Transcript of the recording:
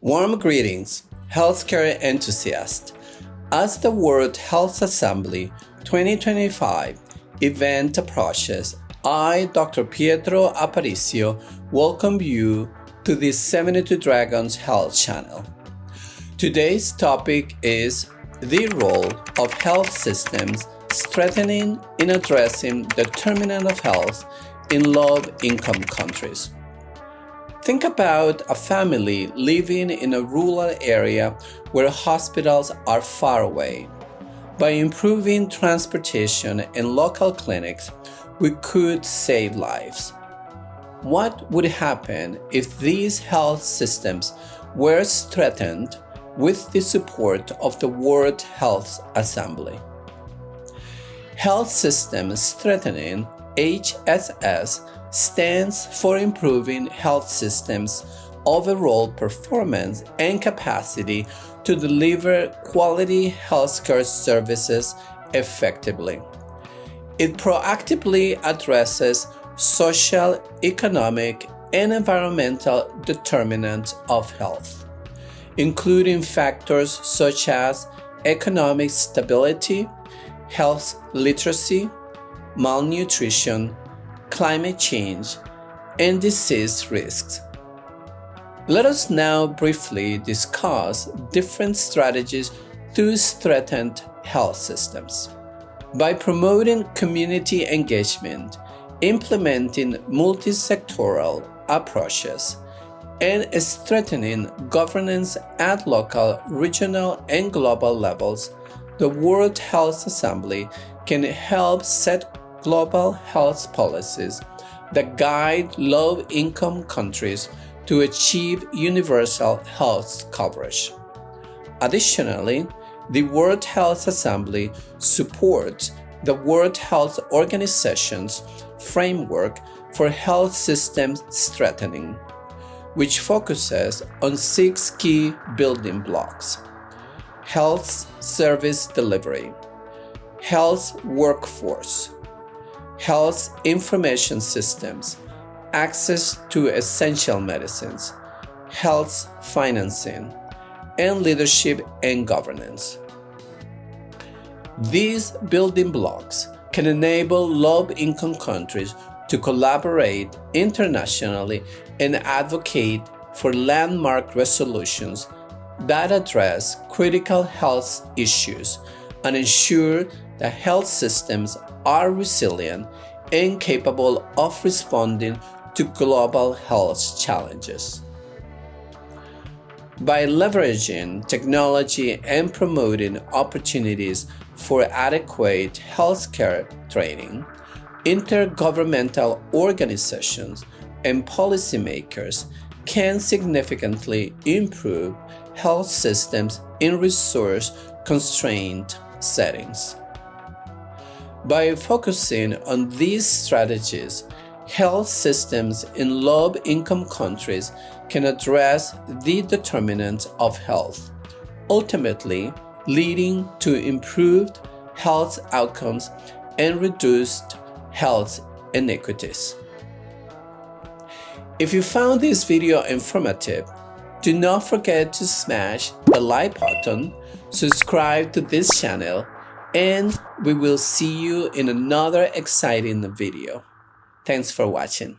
Warm greetings, healthcare enthusiasts. As the World Health Assembly 2025 event approaches, I, Dr. Pietro Aparicio, welcome you to the 72 Dragons Health Channel. Today's topic is the role of health systems strengthening in addressing the determinant of health in low-income countries. Think about a family living in a rural area where hospitals are far away. By improving transportation and local clinics, we could save lives. What would happen if these health systems were strengthened with the support of the World Health Assembly? Health System Strengthening, HSS, stands for improving health systems' overall performance and capacity to deliver quality healthcare services effectively. It proactively addresses social, economic, and environmental determinants of health, including factors such as economic stability, health literacy, malnutrition, climate change, and disease risks. Let us now briefly discuss different strategies to strengthen health systems. By promoting community engagement, implementing multi-sectoral approaches, and strengthening governance at local, regional, and global levels, the World Health Assembly can help set global health policies that guide low-income countries to achieve universal health coverage. Additionally, the World Health Assembly supports the World Health Organization's framework for health systems strengthening, which focuses on 6 key building blocks: health service delivery, health workforce, health information systems, access to essential medicines, health financing, and leadership and governance. These building blocks can enable low-income countries to collaborate internationally and advocate for landmark resolutions that address critical health issues and ensure that health systems are resilient and capable of responding to global health challenges. By leveraging technology and promoting opportunities for adequate healthcare training, intergovernmental organizations and policymakers can significantly improve health systems in resource-constrained settings. By focusing on these strategies, health systems in low-income countries can address the determinants of health, ultimately leading to improved health outcomes and reduced health inequities. If you found this video informative, do not forget to smash the like button, subscribe to this channel, and we will see you in another exciting video. Thanks for watching.